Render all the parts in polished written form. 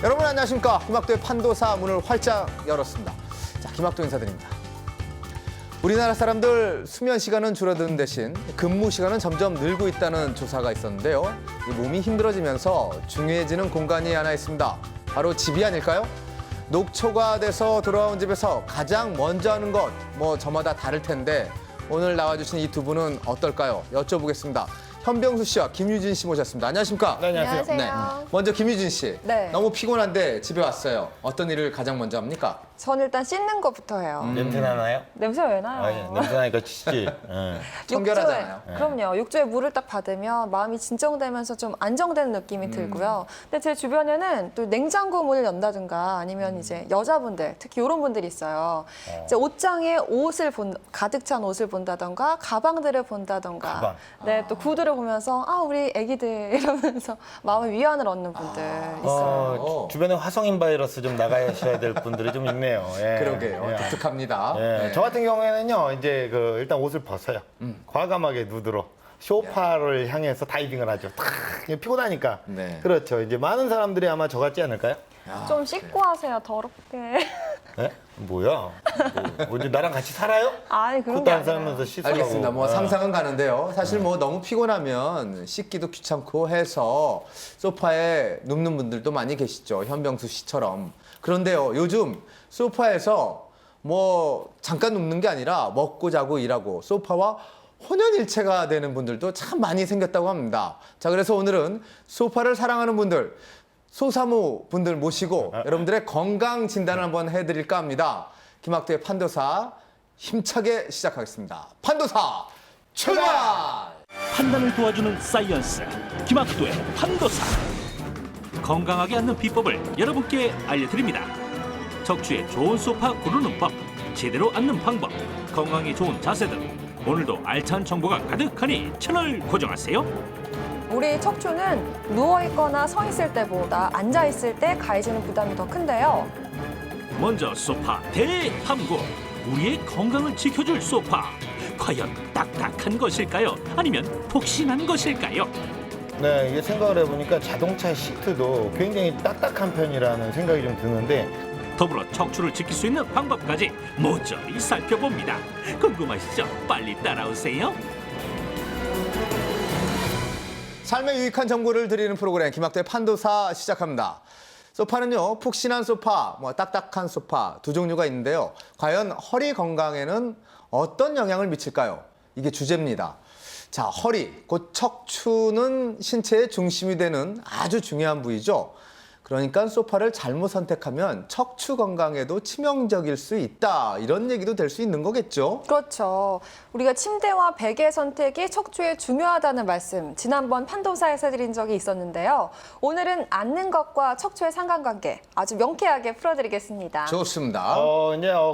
여러분 안녕하십니까. 김학도의 판도사 문을 활짝 열었습니다. 자, 김학도 인사드립니다. 우리나라 사람들 수면 시간은 줄어드는 대신 근무 시간은 점점 늘고 있다는 조사가 있었는데요. 이 몸이 힘들어지면서 중요해지는 공간이 하나 있습니다. 바로 집이 아닐까요? 녹초가 돼서 돌아온 집에서 가장 먼저 하는 것, 저마다 다를 텐데 오늘 나와주신 이 두 분은 어떨까요? 여쭤보겠습니다. 현병수 씨와 김유진 씨 모셨습니다. 안녕하십니까? 네, 안녕하세요. 네. 먼저 김유진 씨. 네. 너무 피곤한데 집에 왔어요. 어떤 일을 가장 먼저 합니까? 전 일단 씻는 것부터 해요. 냄새 나나요? 냄새 왜 나요? 아, 냄새 나니까 치지. 예. 청결하잖아요. 그럼요. 욕조에 물을 딱 받으면 마음이 진정되면서 좀 안정되는 느낌이 들고요. 근데 제 주변에는 또 냉장고 문을 연다든가 아니면 이제 여자분들, 특히 이런 분들이 있어요. 이제 옷장에 가득 찬 옷을 본다든가 가방들을 본다든가 가방. 네, 또 구두를 보면서 우리 애기들 이러면서 마음의 위안을 얻는 분들 있어요. 주변에 화성인 바이러스 좀 나가셔야 될 분들이 좀 있네요. 예. 그러게요. 예. 독특합니다. 예. 네. 저 같은 경우에는요, 이제 일단 옷을 벗어요. 과감하게 누드로. 소파를 향해서 다이빙을 하죠. 탁 피곤하니까. 네. 그렇죠. 이제 많은 사람들이 아마 저 같지 않을까요? 좀 씻고 하세요, 더럽게. 예? 뭐야? 이제 나랑 같이 살아요? 아니, 그런 게 그것도 안 아니라. 살면서 씻으라고. 알겠습니다. 상상은 가는데요. 사실 너무 피곤하면 씻기도 귀찮고 해서 소파에 눕는 분들도 많이 계시죠. 현병수 씨처럼. 그런데요, 요즘 소파에서 잠깐 눕는 게 아니라 먹고 자고 일하고 소파와 혼연일체가 되는 분들도 참 많이 생겼다고 합니다. 자, 그래서 오늘은 소파를 사랑하는 분들, 소사무 분들 모시고 여러분들의 건강 진단을 한번 해드릴까 합니다. 김학도의 판도사 힘차게 시작하겠습니다. 판도사 출발! 판단을 도와주는 사이언스 김학도의 판도사. 건강하게 앉는 비법을 여러분께 알려드립니다. 척추에 좋은 소파 고르는 법, 제대로 앉는 방법, 건강에 좋은 자세 등 오늘도 알찬 정보가 가득하니 채널 고정하세요. 우리 척추는 누워있거나 서 있을 때보다 앉아있을 때 가해지는 부담이 더 큰데요. 먼저 소파 대탐구. 우리의 건강을 지켜줄 소파. 과연 딱딱한 것일까요? 아니면 폭신한 것일까요? 네, 이게 생각을 해보니까 자동차 시트도 굉장히 딱딱한 편이라는 생각이 좀 드는데 더불어 척추를 지킬 수 있는 방법까지 모조리 살펴봅니다. 궁금하시죠? 빨리 따라오세요. 삶에 유익한 정보를 드리는 프로그램 김학도의 판도사 시작합니다. 소파는요, 푹신한 소파, 딱딱한 소파 두 종류가 있는데요. 과연 허리 건강에는 어떤 영향을 미칠까요? 이게 주제입니다. 자, 허리, 곧 척추는 신체의 중심이 되는 아주 중요한 부위죠. 그러니까 소파를 잘못 선택하면 척추 건강에도 치명적일 수 있다. 이런 얘기도 될 수 있는 거겠죠. 그렇죠. 우리가 침대와 베개 선택이 척추에 중요하다는 말씀 지난번 판도사에서 해드린 적이 있었는데요. 오늘은 앉는 것과 척추의 상관관계 아주 명쾌하게 풀어드리겠습니다. 좋습니다.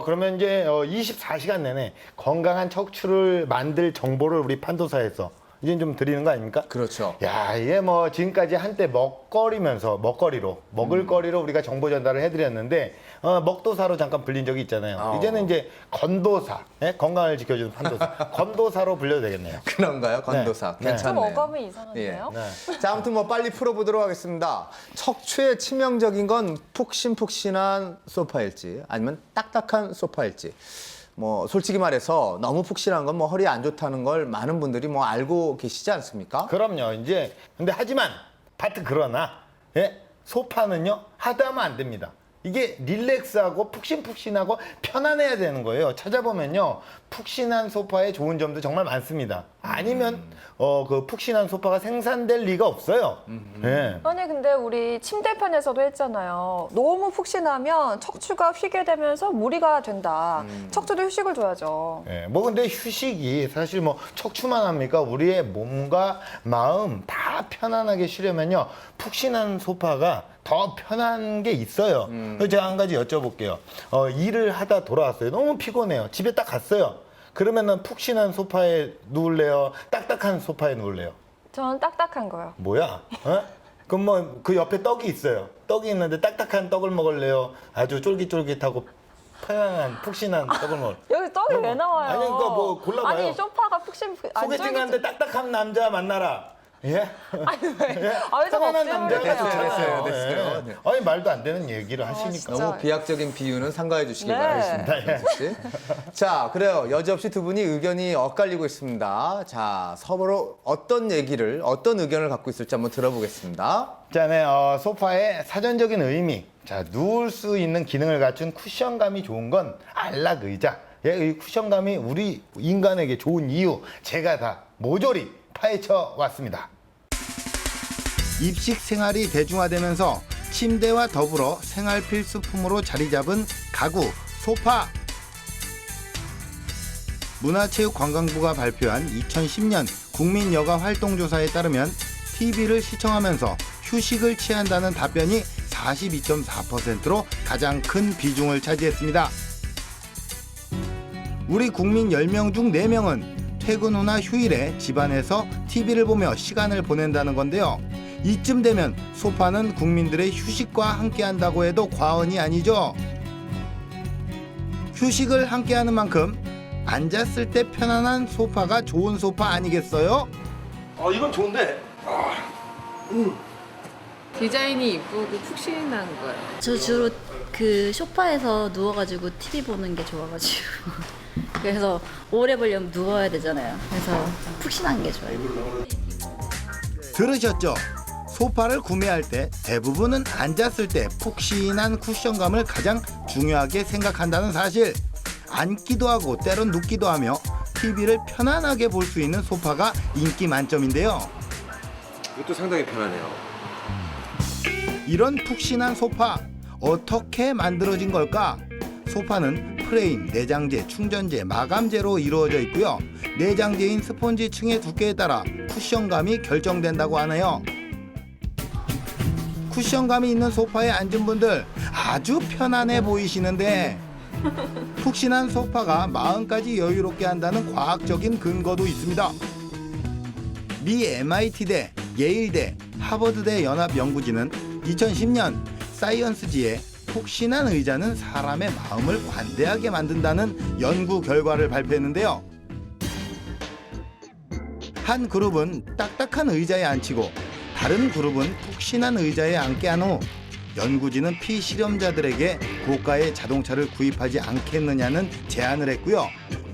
그러면 이제 24시간 내내 건강한 척추를 만들 정보를 우리 판도사에서 이제 좀 드리는 거 아닙니까? 그렇죠. 야, 이게 지금까지 한때 먹거리로 먹을거리로 우리가 정보 전달을 해드렸는데 먹도사로 잠깐 불린 적이 있잖아요. 이제는 이제 건도사, 건강을 지켜주는 판도사, 건도사로 불려도 되겠네요. 그런가요? 건도사. 네. 괜찮네요. 좀 어감이 이상한데요? 네. 자, 아무튼 빨리 풀어보도록 하겠습니다. 척추에 치명적인 건 푹신푹신한 소파일지 아니면 딱딱한 소파일지. 솔직히 말해서 너무 푹신한 건 허리에 안 좋다는 걸 많은 분들이 알고 계시지 않습니까? 그럼요. 근데 하지만 그러나 소파는요 하다 하면 안 됩니다. 이게 릴렉스하고 푹신푹신하고 편안해야 되는 거예요. 찾아보면요 푹신한 소파의 좋은 점도 정말 많습니다. 아니면 그 푹신한 소파가 생산될 리가 없어요. 네. 아니 근데 우리 침대편에서도 했잖아요. 너무 푹신하면 척추가 휘게 되면서 무리가 된다. 척추도 휴식을 줘야죠. 네, 근데 휴식이 사실 척추만 합니까? 우리의 몸과 마음 다 편안하게 쉬려면요 푹신한 소파가 더 편한 게 있어요. 그래서 제가 한 가지 여쭤볼게요. 일을 하다 돌아왔어요. 너무 피곤해요. 집에 딱 갔어요. 그러면은 푹신한 소파에 누울래요? 딱딱한 소파에 누울래요? 전 딱딱한 거요. 뭐야? 그럼 그 옆에 떡이 있어요. 떡이 있는데 딱딱한 떡을 먹을래요? 아주 쫄깃쫄깃하고 편안한 푹신한 떡을 먹을. 여기 떡이 왜 나와요? 아니, 그러니까 골라봐요. 아니 소파가 푹신. 소개팅 하는데 딱딱한 남자 만나라. 예? 아니 왜? 아왜 좀 편안한 억지로 남자가 그러세요? 됐어요. 예. 네. 아니 말도 안 되는 얘기를 하시니까. 진짜. 너무 비약적인 비유는 삼가해 주시기 네. 바라겠습니다. 영수 씨. 자, 그래요. 여지없이 두 분이 의견이 엇갈리고 있습니다. 자, 서로 어떤 의견을 갖고 있을지 한번 들어보겠습니다. 자, 네, 소파의 사전적인 의미. 자, 누울 수 있는 기능을 갖춘 쿠션감이 좋은 건 안락 의자. 예, 이 쿠션감이 우리 인간에게 좋은 이유. 제가 다 모조리 파헤쳐 왔습니다. 입식 생활이 대중화되면서 침대와 더불어 생활 필수품으로 자리 잡은 가구, 소파. 문화체육관광부가 발표한 2010년 국민 여가 활동조사에 따르면 TV를 시청하면서 휴식을 취한다는 답변이 42.4%로 가장 큰 비중을 차지했습니다. 우리 국민 10명 중 4명은 퇴근 후나 휴일에 집안에서 TV를 보며 시간을 보낸다는 건데요. 이쯤 되면 소파는 국민들의 휴식과 함께한다고 해도 과언이 아니죠. 휴식을 함께하는 만큼 앉았을 때 편안한 소파가 좋은 소파 아니겠어요? 이건 좋은데. 디자인이 이쁘고 푹신한 거예요. 저 주로 그 소파에서 누워가지고 TV 보는 게 좋아가지고 그래서 오래 보려면 누워야 되잖아요. 그래서 푹신한 게 좋아요. 들으셨죠? 소파를 구매할 때 대부분은 앉았을 때 푹신한 쿠션감을 가장 중요하게 생각한다는 사실. 앉기도 하고 때론 눕기도 하며 TV를 편안하게 볼 수 있는 소파가 인기 만점인데요. 이것도 상당히 편하네요. 이런 푹신한 소파 어떻게 만들어진 걸까? 소파는 프레임, 내장재, 충전재, 마감재로 이루어져 있고요. 내장재인 스폰지층의 두께에 따라 쿠션감이 결정된다고 하네요. 쿠션감이 있는 소파에 앉은 분들 아주 편안해 보이시는데 푹신한 소파가 마음까지 여유롭게 한다는 과학적인 근거도 있습니다. 미 MIT대, 예일대, 하버드대 연합 연구진은 2010년 사이언스지에 푹신한 의자는 사람의 마음을 관대하게 만든다는 연구 결과를 발표했는데요. 한 그룹은 딱딱한 의자에 앉히고 다른 그룹은 푹신한 의자에 앉게 한 후 연구진은 피실험자들에게 고가의 자동차를 구입하지 않겠느냐는 제안을 했고요.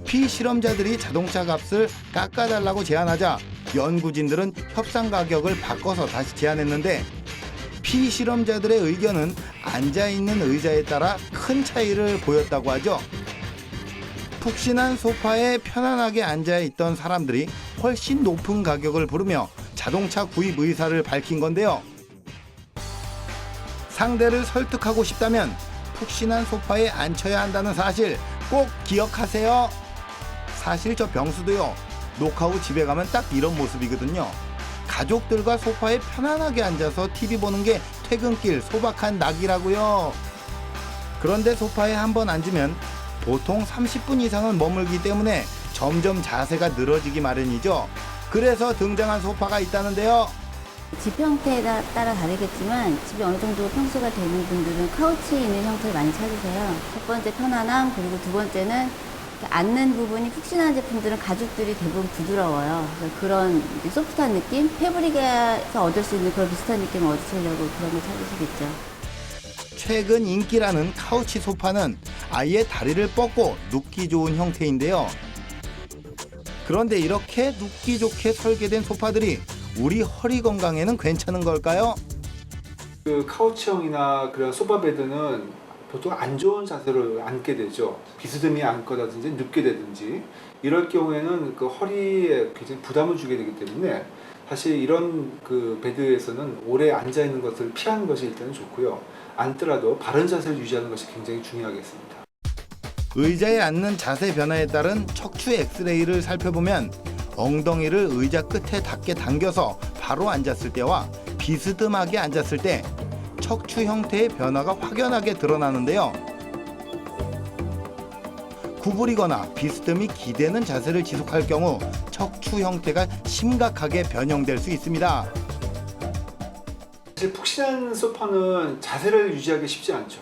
피실험자들이 자동차 값을 깎아달라고 제안하자 연구진들은 협상 가격을 바꿔서 다시 제안했는데 피실험자들의 의견은 앉아있는 의자에 따라 큰 차이를 보였다고 하죠. 푹신한 소파에 편안하게 앉아있던 사람들이 훨씬 높은 가격을 부르며 자동차 구입 의사를 밝힌 건데요. 상대를 설득하고 싶다면 푹신한 소파에 앉혀야 한다는 사실 꼭 기억하세요. 사실 저 병수도요. 녹화 후 집에 가면 딱 이런 모습이거든요. 가족들과 소파에 편안하게 앉아서 TV 보는 게 퇴근길 소박한 낙이라고요. 그런데 소파에 한번 앉으면 보통 30분 이상은 머물기 때문에 점점 자세가 늘어지기 마련이죠. 그래서 등장한 소파가 있다는데요. 집 형태에 따라 다르겠지만 집이 어느 정도 평수가 되는 분들은 카우치 있는 형태를 많이 찾으세요. 첫 번째 편안함, 그리고 두 번째는 앉는 부분이 푹신한 제품들은 가죽들이 대부분 부드러워요. 그래서 그런 소프트한 느낌, 패브릭에서 얻을 수 있는 그런 비슷한 느낌을 얻으시려고 그런 걸 찾으시겠죠. 최근 인기라는 카우치 소파는 아예 다리를 뻗고 눕기 좋은 형태인데요. 그런데 이렇게 눕기 좋게 설계된 소파들이 우리 허리 건강에는 괜찮은 걸까요? 그 카우치형이나 그런 소파 베드는 보통 안 좋은 자세로 앉게 되죠. 비스듬히 앉거든지 눕게 되든지 이럴 경우에는 그 허리에 굉장히 부담을 주게 되기 때문에 사실 이런 그 베드에서는 오래 앉아 있는 것을 피하는 것이 일단은 좋고요. 앉더라도 바른 자세를 유지하는 것이 굉장히 중요하겠습니다. 의자에 앉는 자세 변화에 따른 척추 엑스레이를 살펴보면 엉덩이를 의자 끝에 닿게 당겨서 바로 앉았을 때와 비스듬하게 앉았을 때 척추 형태의 변화가 확연하게 드러나는데요. 구부리거나 비스듬히 기대는 자세를 지속할 경우 척추 형태가 심각하게 변형될 수 있습니다. 사실 푹신한 소파는 자세를 유지하기 쉽지 않죠.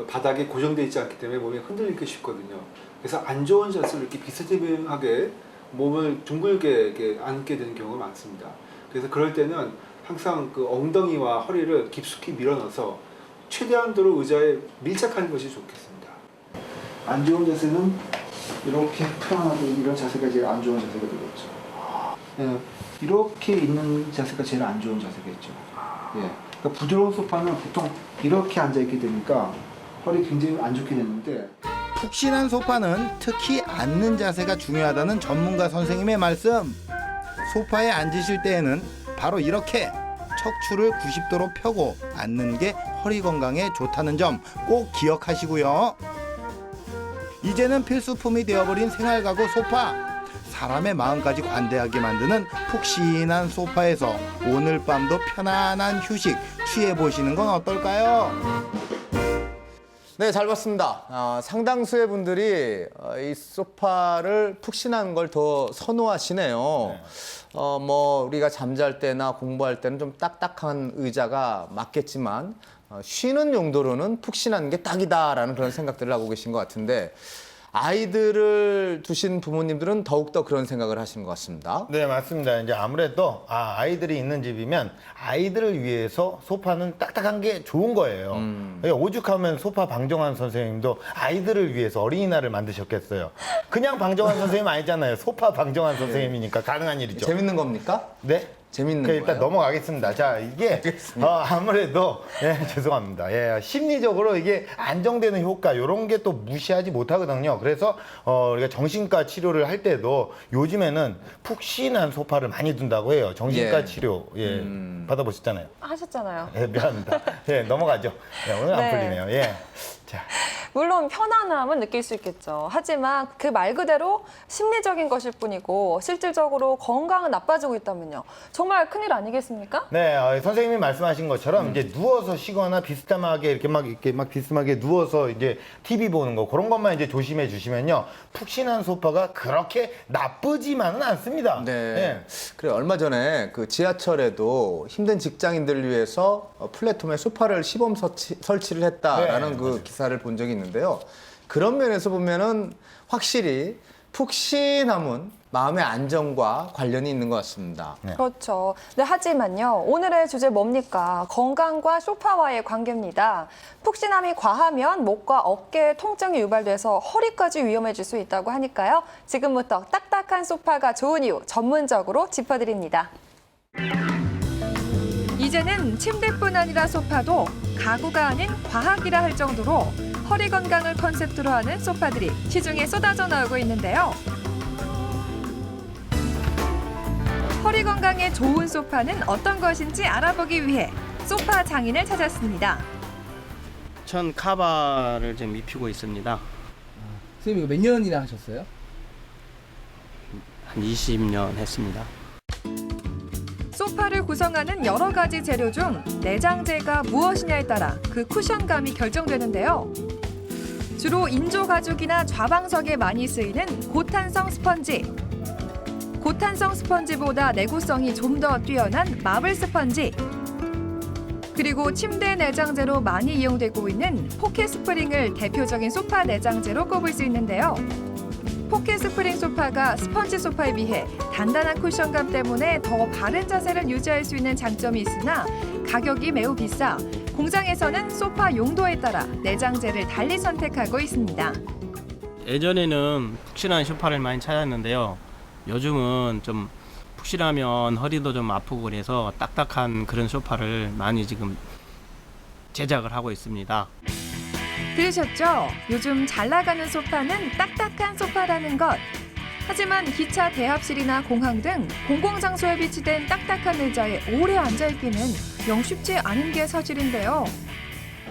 바닥에 고정되어 있지 않기 때문에 몸이 흔들리기 쉽거든요. 그래서 안 좋은 자세로 이렇게 비스듬하게 몸을 둥글게 이렇게 앉게 되는 경우가 많습니다. 그래서 그럴 때는 항상 그 엉덩이와 허리를 깊숙이 밀어넣어서 최대한도로 의자에 밀착하는 것이 좋겠습니다. 안 좋은 자세는 이렇게 편안하게 이런 자세가 제일 안 좋은 자세가 되겠죠. 예, 이렇게 있는 자세가 제일 안 좋은 자세겠죠. 예, 그러니까 부드러운 소파는 보통 이렇게 앉아 있게 되니까 허리 굉장히 안 좋게 되는데 푹신한 소파는 특히 앉는 자세가 중요하다는 전문가 선생님의 말씀. 소파에 앉으실 때에는 바로 이렇게 척추를 90도로 펴고 앉는 게 허리 건강에 좋다는 점 꼭 기억하시고요. 이제는 필수품이 되어버린 생활가구 소파. 사람의 마음까지 관대하게 만드는 푹신한 소파에서 오늘 밤도 편안한 휴식 취해보시는 건 어떨까요? 네, 잘 봤습니다. 상당수의 분들이 이 소파를 푹신한 걸 더 선호하시네요. 뭐 우리가 잠잘 때나 공부할 때는 좀 딱딱한 의자가 맞겠지만 쉬는 용도로는 푹신한 게 딱이다라는 그런 생각들을 하고 계신 것 같은데 아이들을 두신 부모님들은 더욱더 그런 생각을 하시는 것 같습니다. 네, 맞습니다. 이제 아무래도 아이들이 있는 집이면 아이들을 위해서 소파는 딱딱한 게 좋은 거예요. 오죽하면 소파 방정환 선생님도 아이들을 위해서 어린이날을 만드셨겠어요. 그냥 방정환 선생님 아니잖아요. 소파 방정환 선생님이니까 가능한 일이죠. 재밌는 겁니까? 네? 재밌는 일단 거예요? 넘어가겠습니다. 자, 이게 아무래도 죄송합니다. 심리적으로 이게 안정되는 효과 이런 게 또 무시하지 못하거든요. 그래서 우리가 정신과 치료를 할 때도 요즘에는 푹신한 소파를 많이 둔다고 해요. 정신과 예. 치료 받아보셨잖아요. 하셨잖아요. 미안합니다. 넘어가죠. 오늘 안 네. 풀리네요. 자. 물론 편안함은 느낄 수 있겠죠. 하지만 그 말 그대로 심리적인 것일 뿐이고 실질적으로 건강은 나빠지고 있다면요. 정말 큰일 아니겠습니까? 네, 선생님이 말씀하신 것처럼 이제 누워서 쉬거나 비스듬하게 이렇게 막 비스듬하게 누워서 이제 TV 보는 거 그런 것만 이제 조심해 주시면요. 푹신한 소파가 그렇게 나쁘지만은 않습니다. 네. 그래 얼마 전에 그 지하철에도 힘든 직장인들을 위해서 플랫폼에 소파를 시범 설치를 했다라는 네, 그 맞아요. 기사를 본 적이 있는데요. 그런 면에서 보면은 확실히 푹신함은 마음의 안정과 관련이 있는 것 같습니다. 그렇죠. 네, 하지만요. 오늘의 주제 뭡니까? 건강과 소파와의 관계입니다. 푹신함이 과하면 목과 어깨에 통증이 유발돼서 허리까지 위험해질 수 있다고 하니까요. 지금부터 딱딱한 소파가 좋은 이유 전문적으로 짚어드립니다. 이제는 침대뿐 아니라 소파도 가구가 아닌 과학이라 할 정도로 허리 건강을 컨셉으로 하는 소파들이 시중에 쏟아져 나오고 있는데요. 허리 건강에 좋은 소파는 어떤 것인지 알아보기 위해 소파 장인을 찾았습니다. 전 카바를 지금 입히고 있습니다. 선생님 이거 몇 년이나 하셨어요? 한 20년 했습니다. 소파를 구성하는 여러 가지 재료 중 내장재가 무엇이냐에 따라 그 쿠션감이 결정되는데요. 주로 인조 가죽이나 좌방석에 많이 쓰이는 고탄성 스펀지. 고탄성 스펀지보다 내구성이 좀 더 뛰어난 마블 스펀지. 그리고 침대 내장재로 많이 이용되고 있는 포켓 스프링을 대표적인 소파 내장재로 꼽을 수 있는데요. 포켓 스프링 소파가 스펀지 소파에 비해 단단한 쿠션감 때문에 더 바른 자세를 유지할 수 있는 장점이 있으나 가격이 매우 비싸 공장에서는 소파 용도에 따라 내장재를 달리 선택하고 있습니다. 예전에는 푹신한 소파를 많이 찾았는데요. 요즘은 좀 푹신하면 허리도 좀 아프고 그래서 딱딱한 그런 소파를 많이 지금 제작을 하고 있습니다. 들으셨죠? 요즘 잘 나가는 소파는 딱딱한 소파라는 것. 하지만 기차 대합실이나 공항 등 공공장소에 비치된 딱딱한 의자에 오래 앉아있기는 영 쉽지 않은 게 사실인데요.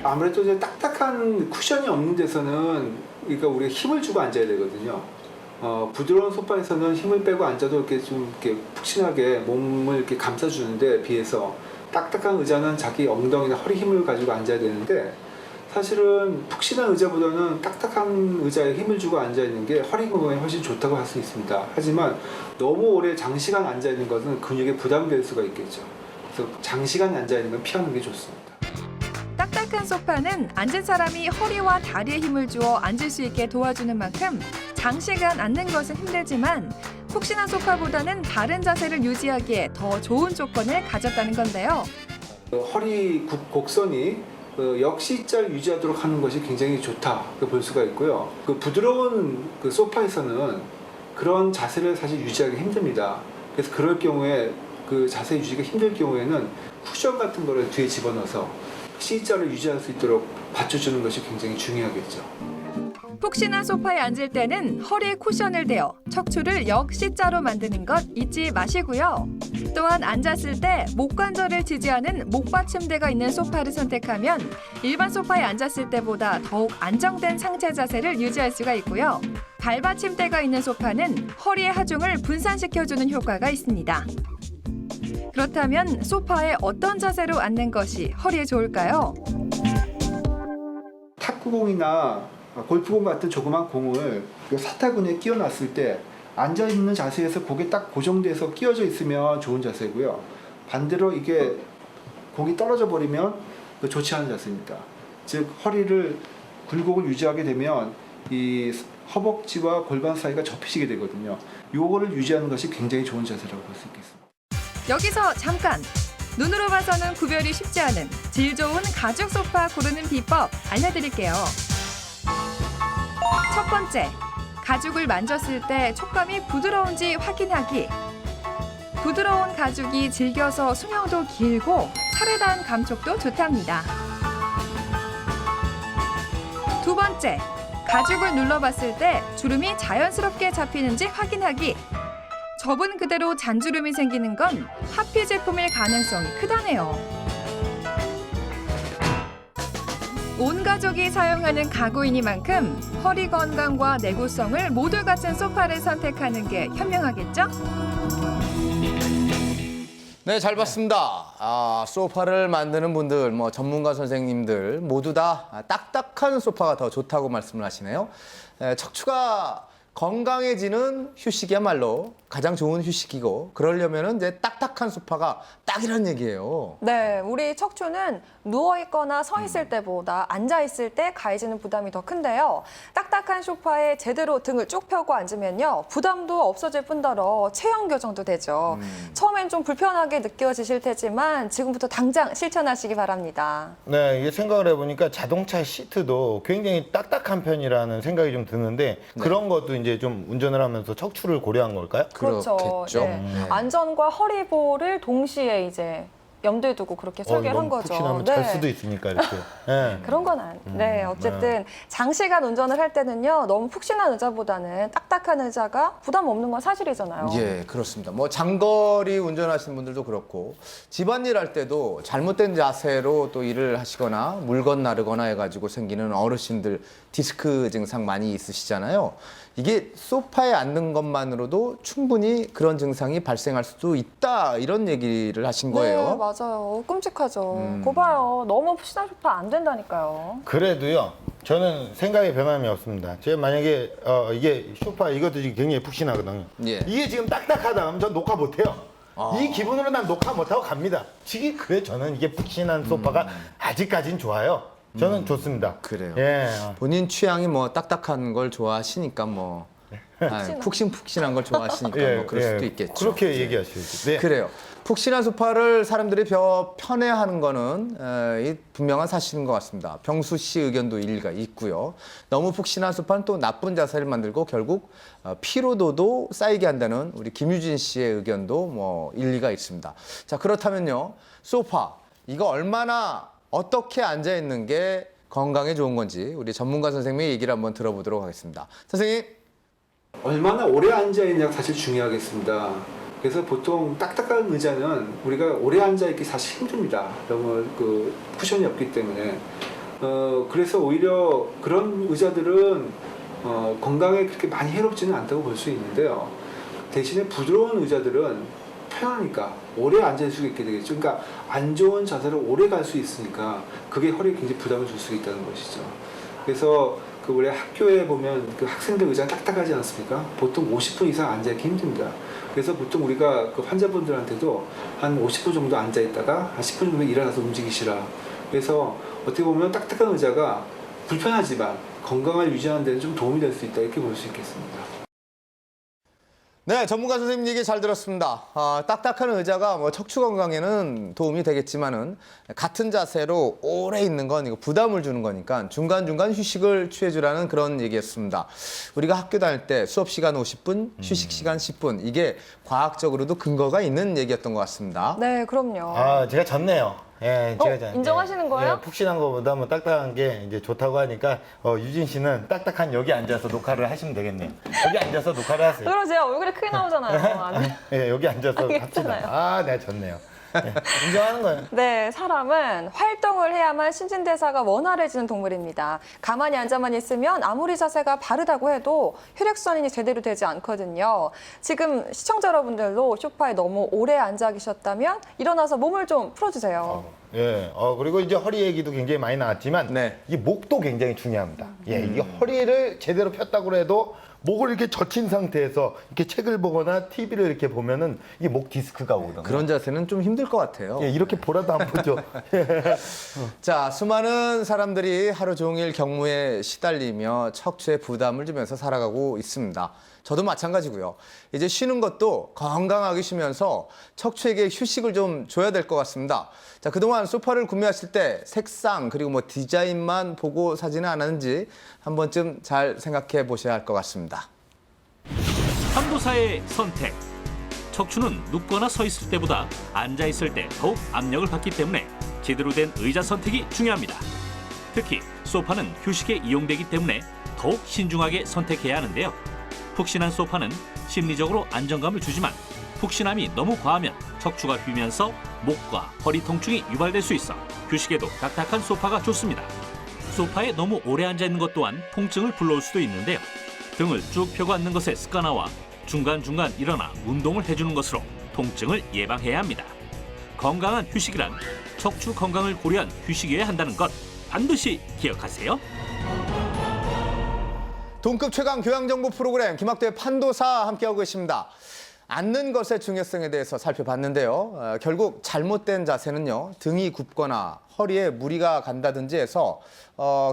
아무래도 이제 딱딱한 쿠션이 없는 데서는 그러니까 우리가 힘을 주고 앉아야 되거든요. 부드러운 소파에서는 힘을 빼고 앉아도 이렇게 좀 이렇게 푹신하게 몸을 이렇게 감싸주는데 비해서 딱딱한 의자는 자기 엉덩이나 허리 힘을 가지고 앉아야 되는데 사실은 푹신한 의자보다는 딱딱한 의자에 힘을 주고 앉아있는 게 허리 건강에 훨씬 좋다고 할 수 있습니다. 하지만 너무 오래 장시간 앉아있는 것은 근육에 부담될 수가 있겠죠. 그래서 장시간 앉아있는 건 피하는 게 좋습니다. 딱딱한 소파는 앉은 사람이 허리와 다리에 힘을 주어 앉을 수 있게 도와주는 만큼 장시간 앉는 것은 힘들지만 푹신한 소파보다는 바른 자세를 유지하기에 더 좋은 조건을 가졌다는 건데요. 허리 곡선이 역시자를 유지하도록 하는 것이 굉장히 좋다 볼 수가 있고요. 부드러운 소파에서는 그런 자세를 사실 유지하기 힘듭니다. 그래서 그럴 경우에 자세 유지가 힘들 경우에는 쿠션 같은 거를 뒤에 집어넣어서 C자를 유지할 수 있도록 받쳐주는 것이 굉장히 중요하겠죠. 푹신한 소파에 앉을 때는 허리에 쿠션을 대어 척추를 역C자로 만드는 것 잊지 마시고요. 또한 앉았을 때 목관절을 지지하는 목받침대가 있는 소파를 선택하면 일반 소파에 앉았을 때보다 더욱 안정된 상체 자세를 유지할 수가 있고요. 발받침대가 있는 소파는 허리의 하중을 분산시켜주는 효과가 있습니다. 그렇다면 소파에 어떤 자세로 앉는 것이 허리에 좋을까요? 탁구공이나 골프공 같은 조그만 공을 사타구니에 끼워놨을 때 앉아있는 자세에서 고개 딱 고정돼서 끼워져 있으면 좋은 자세고요. 반대로 이게 공이 떨어져 버리면 좋지 않은 자세입니다. 즉 허리를 굴곡을 유지하게 되면 이 허벅지와 골반 사이가 접히시게 되거든요. 요거를 유지하는 것이 굉장히 좋은 자세라고 볼 수 있겠습니다. 여기서 잠깐! 눈으로 봐서는 구별이 쉽지 않은 질 좋은 가죽 소파 고르는 비법 알려드릴게요. 첫 번째, 가죽을 만졌을 때 촉감이 부드러운지 확인하기. 부드러운 가죽이 질겨서 수명도 길고 살에 닿은 감촉도 좋답니다. 두 번째, 가죽을 눌러봤을 때 주름이 자연스럽게 잡히는지 확인하기. 접은 그대로 잔주름이 생기는 건 하피 제품일 가능성이 크다네요. 온 가족이 사용하는 가구이니만큼 허리 건강과 내구성을 모두 갖춘 소파를 선택하는 게 현명하겠죠? 네, 잘 봤습니다. 소파를 만드는 분들, 전문가 선생님들 모두 다 딱딱한 소파가 더 좋다고 말씀을 하시네요. 척추가 건강해지는 휴식이야말로 가장 좋은 휴식이고, 그러려면은 이제 딱딱한 소파가 딱이란 얘기예요. 네, 우리 척추는 누워있거나 서있을 때보다 앉아있을 때 가해지는 부담이 더 큰데요. 딱딱한 소파에 제대로 등을 쭉 펴고 앉으면요. 부담도 없어질 뿐더러 체형 교정도 되죠. 처음엔 좀 불편하게 느껴지실 테지만 지금부터 당장 실천하시기 바랍니다. 네, 이게 생각을 해보니까 자동차 시트도 굉장히 딱딱한 편이라는 생각이 좀 드는데 그런 것도 이제 좀 운전을 하면서 척추를 고려한 걸까요? 그렇죠. 그렇겠죠. 네. 안전과 허리보호를 동시에 이제 염두에 두고 그렇게 설계를 한 거죠. 푹신하면 잘 수도 있으니까 이렇게. 네. 그런 건 네, 어쨌든 장시간 운전을 할 때는요. 너무 푹신한 의자보다는 딱딱한 의자가 부담 없는 건 사실이잖아요. 예, 그렇습니다. 장거리 운전하시는 분들도 그렇고 집안일 할 때도 잘못된 자세로 또 일을 하시거나 물건 나르거나 해가지고 생기는 어르신들 디스크 증상 많이 있으시잖아요. 이게 소파에 앉는 것만으로도 충분히 그런 증상이 발생할 수도 있다, 이런 얘기를 하신 거예요. 네, 맞아요. 끔찍하죠. 거 봐요. 너무 푹신한 소파 안 된다니까요. 그래도요, 저는 생각에 변함이 없습니다. 제가 만약에 이게 소파 이것도 지금 굉장히 푹신하거든요. 예. 이게 지금 딱딱하다 하면 전 녹화 못해요. 이 기분으로 난 녹화 못하고 갑니다. 그래 저는 이게 푹신한 소파가 아직까진 좋아요. 저는 좋습니다. 그래요. 예. 본인 취향이 딱딱한 걸 좋아하시니까 푹신푹신한 걸 좋아하시니까 그럴 수도 있겠죠. 그렇게 얘기하시죠. 네. 그래요. 푹신한 소파를 사람들이 편애하는 거는 이 분명한 사실인 것 같습니다. 병수 씨 의견도 일리가 있고요. 너무 푹신한 소파는 또 나쁜 자세를 만들고 결국 피로도도 쌓이게 한다는 우리 김유진 씨의 의견도 일리가 있습니다. 자, 그렇다면요. 소파, 이거 얼마나 어떻게 앉아 있는 게 건강에 좋은 건지 우리 전문가 선생님의 얘기를 한번 들어보도록 하겠습니다. 선생님. 얼마나 오래 앉아있냐가 사실 중요하겠습니다. 그래서 보통 딱딱한 의자는 우리가 오래 앉아있기 사실 힘듭니다. 너무 쿠션이 없기 때문에. 그래서 오히려 그런 의자들은 건강에 그렇게 많이 해롭지는 않다고 볼 수 있는데요. 대신에 부드러운 의자들은 편하니까 오래 앉을 수 있게 되겠죠. 그러니까 안 좋은 자세로 오래 갈 수 있으니까 그게 허리에 굉장히 부담을 줄 수 있다는 것이죠. 그래서 우리 학교에 보면 학생들 의자는 딱딱하지 않습니까? 보통 50분 이상 앉아있기 힘듭니다. 그래서 보통 우리가 환자분들한테도 한 50분 정도 앉아있다가 한 10분 정도 일어나서 움직이시라. 그래서 어떻게 보면 딱딱한 의자가 불편하지만 건강을 유지하는 데는 좀 도움이 될 수 있다, 이렇게 볼 수 있겠습니다. 네, 전문가 선생님 얘기 잘 들었습니다. 딱딱한 의자가 뭐 척추 건강에는 도움이 되겠지만은 같은 자세로 오래 있는 건 이거 부담을 주는 거니까 중간중간 휴식을 취해주라는 그런 얘기였습니다. 우리가 학교 다닐 때 수업 시간 50분, 휴식 시간 10분 이게 과학적으로도 근거가 있는 얘기였던 것 같습니다. 네, 그럼요. 아, 제가 졌네요. 예, 제가 졌- 인정하시는 거예요? 예, 푹신한 것보다 뭐 딱딱한 게 이제 좋다고 하니까 유진 씨는 딱딱한 여기 앉아서 녹화를 하시면 되겠네요. 여기 앉아서 녹화를 하세요. 그럼 제가 얼굴이 크게 나오잖아요. 안 돼. 예, 여기 앉아서 합시다. 알겠잖아요. 아, 내가 졌네요. 예, 인정하는 거예요. 네, 사람은 활동을 해야만 신진대사가 원활해지는 동물입니다. 가만히 앉아만 있으면 아무리 자세가 바르다고 해도 혈액순환이 제대로 되지 않거든요. 지금 시청자 여러분들도 소파에 너무 오래 앉아 계셨다면 일어나서 몸을 좀 풀어주세요. 예, 그리고 이제 허리 얘기도 굉장히 많이 나왔지만 네. 이 목도 굉장히 중요합니다. 예, 이게 허리를 제대로 폈다고 해도 목을 이렇게 젖힌 상태에서 이렇게 책을 보거나 TV를 이렇게 보면은 이 목 디스크가 오거든요. 그런 자세는 좀 힘들 것 같아요. 예, 이렇게 보라도 안 보죠. 자, 수많은 사람들이 하루 종일 경무에 시달리며 척추에 부담을 주면서 살아가고 있습니다. 저도 마찬가지고요. 이제 쉬는 것도 건강하게 쉬면서 척추에게 휴식을 좀 줘야 될 것 같습니다. 자, 그동안 소파를 구매하실 때 색상 그리고 뭐 디자인만 보고 사지는 않았는지 한 번쯤 잘 생각해 보셔야 할 것 같습니다. 판도사의 선택. 척추는 눕거나 서 있을 때보다 앉아 있을 때 더욱 압력을 받기 때문에 제대로 된 의자 선택이 중요합니다. 특히 소파는 휴식에 이용되기 때문에 더욱 신중하게 선택해야 하는데요. 푹신한 소파는 심리적으로 안정감을 주지만 푹신함이 너무 과하면 척추가 휘면서 목과 허리 통증이 유발될 수 있어 휴식에도 딱딱한 소파가 좋습니다. 소파에 너무 오래 앉아 있는 것 또한 통증을 불러올 수도 있는데요. 등을 쭉 펴고 앉는 것에 습관화와 중간중간 일어나 운동을 해주는 것으로 통증을 예방해야 합니다. 건강한 휴식이란 척추 건강을 고려한 휴식이어야 한다는 것 반드시 기억하세요. 동급 최강 교양정보 프로그램 김학도의 판도사 함께하고 계십니다. 앉는 것의 중요성에 대해서 살펴봤는데요. 결국 잘못된 자세는요. 등이 굽거나 허리에 무리가 간다든지 해서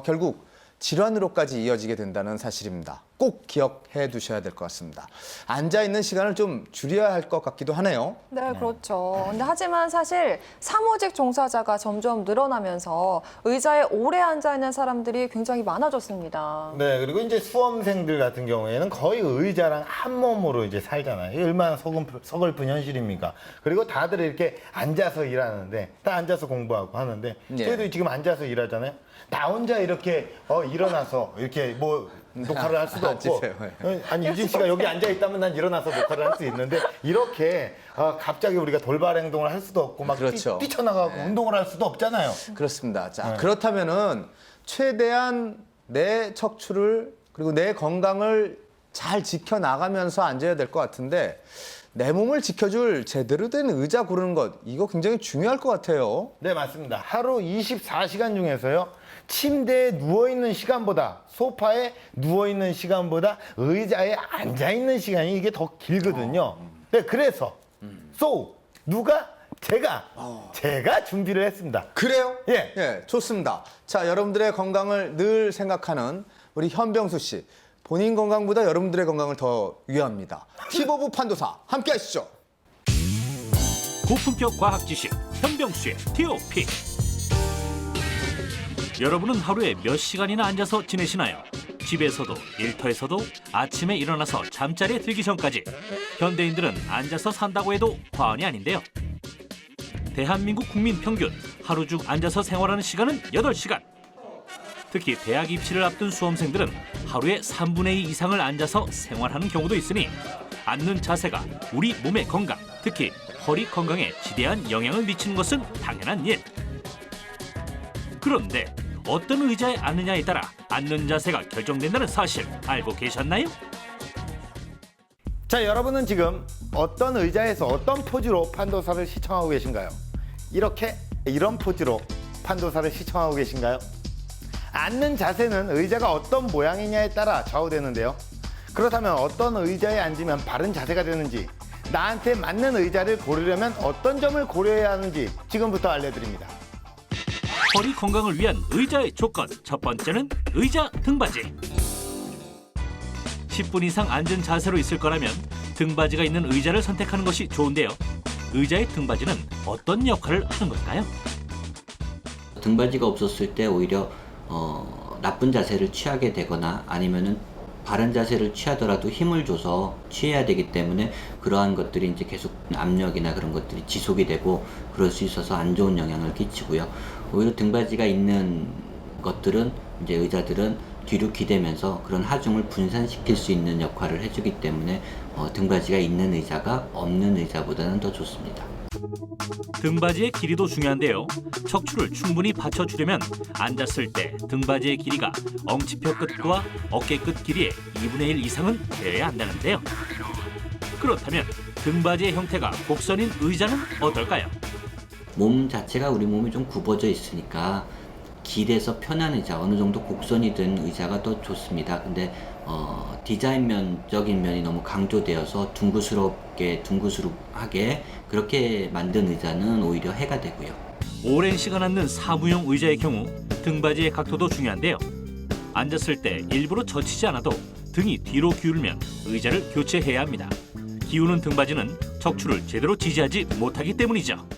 결국 질환으로까지 이어지게 된다는 사실입니다. 꼭 기억해 두셔야 될 것 같습니다. 앉아있는 시간을 좀 줄여야 할 것 같기도 하네요. 네, 그렇죠. 근데 하지만 사실 사무직 종사자가 점점 늘어나면서 의자에 오래 앉아 있는 사람들이 굉장히 많아졌습니다. 네, 그리고 이제 수험생들 같은 경우에는 거의 의자랑 한 몸으로 이제 살잖아요. 이게 얼마나 서글픈 현실입니까? 그리고 다들 이렇게 앉아서 일하는데, 다 앉아서 공부하고 하는데, 예. 저희도 지금 앉아서 일하잖아요. 나 혼자 이렇게 일어나서 이렇게 뭐 녹화를 할 수도 없고, 앉으세요. 아니 유진 씨가 여기 앉아 있다면 난 일어나서 녹화를 할 수 있는데 이렇게 갑자기 우리가 돌발 행동을 할 수도 없고 막 그렇죠. 뛰쳐나가고 운동을 할 수도 없잖아요. 그렇습니다. 자, 네. 그렇다면은 최대한 내 척추를 그리고 내 건강을 잘 지켜나가면서 앉아야 될 것 같은데 내 몸을 지켜줄 제대로 된 의자 고르는 것 이거 굉장히 중요할 것 같아요. 네, 맞습니다. 하루 24시간 중에서요. 침대에 누워있는 시간보다 소파에 누워있는 시간보다 의자에 앉아있는 시간이 이게 더 길거든요. 네, 그래서 제가 준비를 했습니다. 그래요? 예. 예, 좋습니다. 자, 여러분들의 건강을 늘 생각하는 우리 현병수 씨. 본인 건강보다 여러분들의 건강을 더 위합니다. 팁오브 판도사 함께 하시죠. 고품격 과학 지식 현병수의 TOP. 여러분은 하루에 몇 시간이나 앉아서 지내시나요? 집에서도 일터에서도 아침에 일어나서 잠자리에 들기 전까지 현대인들은 앉아서 산다고 해도 과언이 아닌데요. 대한민국 국민 평균 하루 중 앉아서 생활하는 시간은 8시간. 특히 대학 입시를 앞둔 수험생들은 하루에 3분의 2 이상을 앉아서 생활하는 경우도 있으니 앉는 자세가 우리 몸의 건강, 특히 허리 건강에 지대한 영향을 미치는 것은 당연한 일. 그런데 어떤 의자에 앉느냐에 따라 앉는 자세가 결정된다는 사실 알고 계셨나요? 자, 여러분은 지금 어떤 의자에서 어떤 포즈로 판도사를 시청하고 계신가요? 이런 포즈로 판도사를 시청하고 계신가요? 앉는 자세는 의자가 어떤 모양이냐에 따라 좌우되는데요. 그렇다면 어떤 의자에 앉으면 바른 자세가 되는지, 나한테 맞는 의자를 고르려면 어떤 점을 고려해야 하는지 지금부터 알려드립니다. 허리 건강을 위한 의자의 조건 첫 번째는 의자 등받이. 10분 이상 앉은 자세로 있을 거라면 등받이가 있는 의자를 선택하는 것이 좋은데요. 의자의 등받이는 어떤 역할을 하는 걸까요? 등받이가 없었을 때 오히려 나쁜 자세를 취하게 되거나 아니면은 바른 자세를 취하더라도 힘을 줘서 취해야 되기 때문에 그러한 것들이 이제 계속 압력이나 그런 것들이 지속이 되고 그럴 수 있어서 안 좋은 영향을 끼치고요. 오히려 등받이가 있는 것들은 이제 의자들은 뒤로 기대면서 그런 하중을 분산시킬 수 있는 역할을 해주기 때문에 등받이가 있는 의자가 없는 의자보다는 더 좋습니다. 등받이의 길이도 중요한데요. 척추를 충분히 받쳐주려면 앉았을 때 등받이의 길이가 엉치뼈 끝과 어깨 끝 길이의 2분의 1 이상은 되어야 한다는데요. 그렇다면 등받이의 형태가 곡선인 의자는 어떨까요? 몸 자체가 우리 몸이 좀 굽어져 있으니까 길에서 편한 의자, 어느 정도 곡선이 된 의자가 더 좋습니다. 근데 디자인적인 면이 너무 강조되어서 둥그스럽게 그렇게 만든 의자는 오히려 해가 되고요. 오랜 시간 앉는 사무용 의자의 경우 등받이의 각도도 중요한데요. 앉았을 때 일부러 젖히지 않아도 등이 뒤로 기울면 의자를 교체해야 합니다. 기우는 등받이는 척추를 제대로 지지하지 못하기 때문이죠.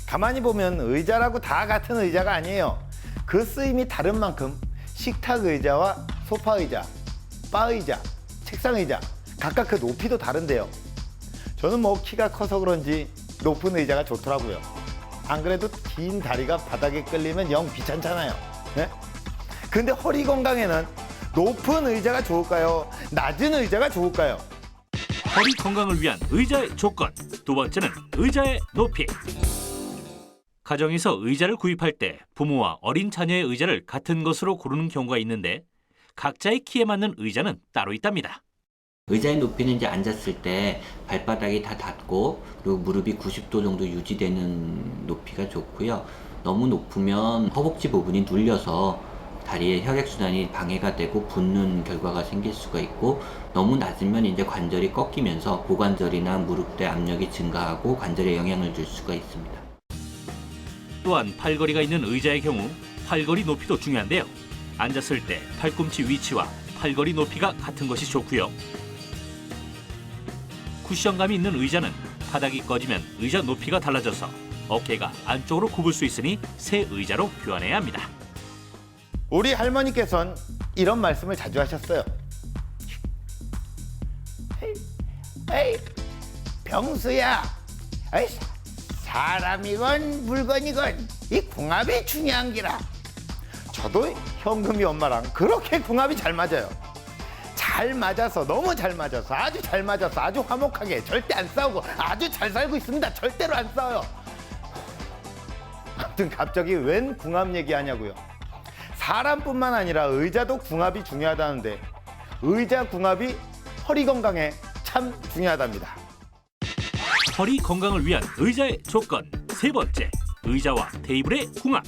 가만히 보면 의자라고 다 같은 의자가 아니에요. 그 쓰임이 다른 만큼 식탁 의자와 소파 의자, 바 의자, 책상 의자 각각 그 높이도 다른데요. 저는 뭐 키가 커서 그런지 높은 의자가 좋더라고요. 안 그래도 긴 다리가 바닥에 끌리면 영 귀찮잖아요. 네? 근데 허리 건강에는 높은 의자가 좋을까요? 낮은 의자가 좋을까요? 허리 건강을 위한 의자의 조건. 두 번째는 의자의 높이. 가정에서 의자를 구입할 때 부모와 어린 자녀의 의자를 같은 것으로 고르는 경우가 있는데 각자의 키에 맞는 의자는 따로 있답니다. 의자의 높이는 이제 앉았을 때 발바닥이 다 닿고 그리고 무릎이 90도 정도 유지되는 높이가 좋고요. 너무 높으면 허벅지 부분이 눌려서 다리의 혈액순환이 방해가 되고 붓는 결과가 생길 수가 있고 너무 낮으면 이제 관절이 꺾이면서 고관절이나 무릎대 압력이 증가하고 관절에 영향을 줄 수가 있습니다. 또한 팔걸이가 있는 의자의 경우 팔걸이 높이도 중요한데요. 앉았을 때 팔꿈치 위치와 팔걸이 높이가 같은 것이 좋고요. 쿠션감이 있는 의자는 바닥이 꺼지면 의자 높이가 달라져서 어깨가 안쪽으로 굽을 수 있으니 새 의자로 교환해야 합니다. 우리 할머니께서는 이런 말씀을 자주 하셨어요. 에이, 병수야. 에이, 사람이건 물건이건 이 궁합이 중요한 기라. 저도 현금이 엄마랑 그렇게 궁합이 잘 맞아요. 잘 맞아서, 너무 잘 맞아서, 아주 잘 맞아서, 아주 화목하게 절대 안 싸우고 아주 잘 살고 있습니다. 절대로 안 싸워요. 아무튼 갑자기 웬 궁합 얘기하냐고요. 사람뿐만 아니라 의자도 궁합이 중요하다는데 의자 궁합이 허리 건강에 참 중요하답니다. 허리 건강을 위한 의자의 조건. 세 번째, 의자와 테이블의 궁합.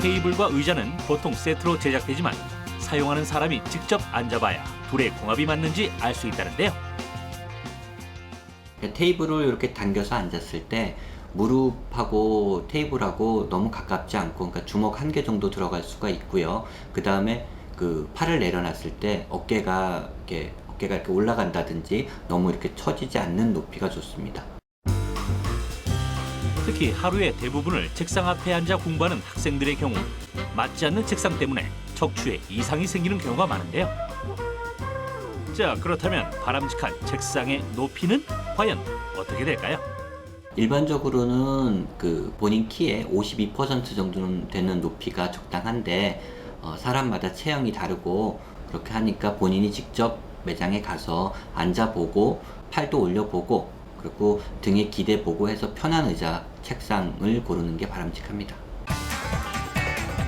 테이블과 의자는 보통 세트로 제작되지만 사용하는 사람이 직접 앉아봐야 둘의 궁합이 맞는지 알 수 있다는데요. 테이블을 이렇게 당겨서 앉았을 때 무릎하고 테이블하고 너무 가깝지 않고 그러니까 주먹 한 개 정도 들어갈 수가 있고요. 그 다음에 그 팔을 내려놨을 때 어깨가 이렇게 올라간다든지 너무 이렇게 처지지 않는 높이가 좋습니다. 특히 하루의 대부분을 책상 앞에 앉아 공부하는 학생들의 경우 맞지 않는 책상 때문에 척추에 이상이 생기는 경우가 많은데요. 자, 그렇다면 바람직한 책상의 높이는 과연 어떻게 될까요? 일반적으로는 그 본인 키의 52% 정도는 되는 높이가 적당한데 사람마다 체형이 다르고 그렇게 하니까 본인이 직접 매장에 가서 앉아보고 팔도 올려보고 그리고 등에 기대보고 해서 편한 의자, 책상을 고르는 게 바람직합니다.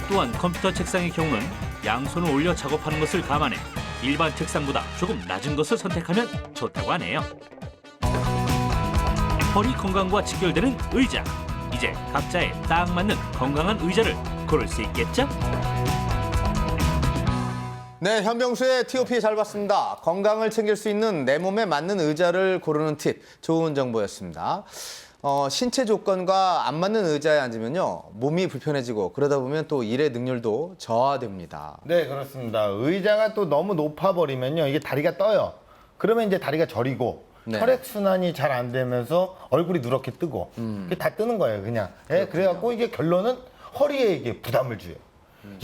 또한 컴퓨터 책상의 경우는 양손을 올려 작업하는 것을 감안해 일반 책상보다 조금 낮은 것을 선택하면 좋다고 하네요. 허리 건강과 직결되는 의자. 이제 각자에 딱 맞는 건강한 의자를 고를 수 있겠죠? 네, 현병수의 TOP 잘 봤습니다. 건강을 챙길 수 있는 내 몸에 맞는 의자를 고르는 팁, 좋은 정보였습니다. 신체 조건과 안 맞는 의자에 앉으면요 몸이 불편해지고 그러다 보면 또 일의 능률도 저하됩니다. 네, 그렇습니다. 의자가 또 너무 높아버리면요 이게 다리가 떠요. 그러면 이제 다리가 저리고 네. 혈액순환이 잘 안 되면서 얼굴이 누렇게 뜨고 이게 다 뜨는 거예요, 그냥. 예, 그래갖고 이게 결론은 허리에 이게 부담을 줘요.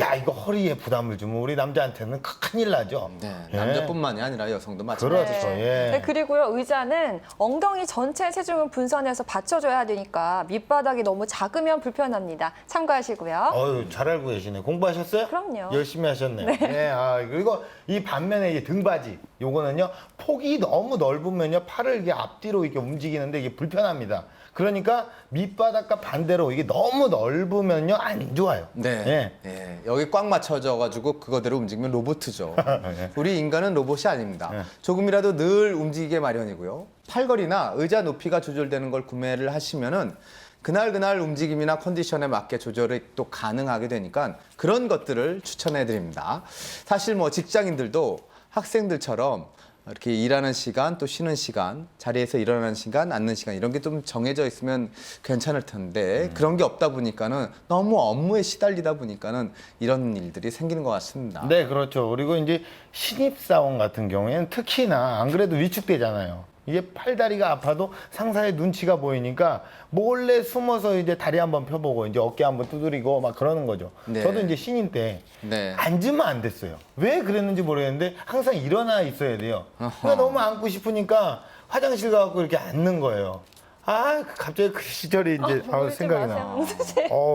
야, 이거 허리에 부담을 주면 우리 남자한테는 큰일 나죠. 네, 예. 남자뿐만이 아니라 여성도 마찬가지죠. 그렇죠, 예. 네, 그리고요, 의자는 엉덩이 전체 체중을 분산해서 받쳐줘야 되니까 밑바닥이 너무 작으면 불편합니다. 참고하시고요. 어유, 잘 알고 계시네. 공부하셨어요? 그럼요. 열심히 하셨네. 네. 네, 그리고 이 반면에 이 등바지, 요거는요, 폭이 너무 넓으면요, 팔을 이게 앞뒤로 이렇게 움직이는데 이게 불편합니다. 그러니까 밑바닥과 반대로 이게 너무 넓으면요, 안 좋아요. 네. 예, 여기 꽉 맞춰져 가지고 그거대로 움직이면 로봇이죠. 네. 우리 인간은 로봇이 아닙니다. 네. 조금이라도 늘 움직이게 마련이고요. 팔걸이나 의자 높이가 조절되는 걸 구매를 하시면은 그날 움직임이나 컨디션에 맞게 조절이 또 가능하게 되니까 그런 것들을 추천해 드립니다. 사실 뭐 직장인들도 학생들처럼 이렇게 일하는 시간, 또 쉬는 시간, 자리에서 일어나는 시간, 앉는 시간 이런 게 좀 정해져 있으면 괜찮을 텐데 그런 게 없다 보니까는 너무 업무에 시달리다 보니까는 이런 일들이 생기는 것 같습니다. 네, 그렇죠. 그리고 이제 신입사원 같은 경우에는 특히나 안 그래도 위축되잖아요. 이게 팔다리가 아파도 상사의 눈치가 보이니까 몰래 숨어서 이제 다리 한번 펴보고 이제 어깨 한번 두드리고 막 그러는 거죠. 네. 저도 이제 신인 때 네. 앉으면 안 됐어요. 왜 그랬는지 모르겠는데 항상 일어나 있어야 돼요. 그러니까 너무 앉고 싶으니까 화장실 가고 이렇게 앉는 거예요. 아, 갑자기 그 시절이 이제 바로 생각이 나.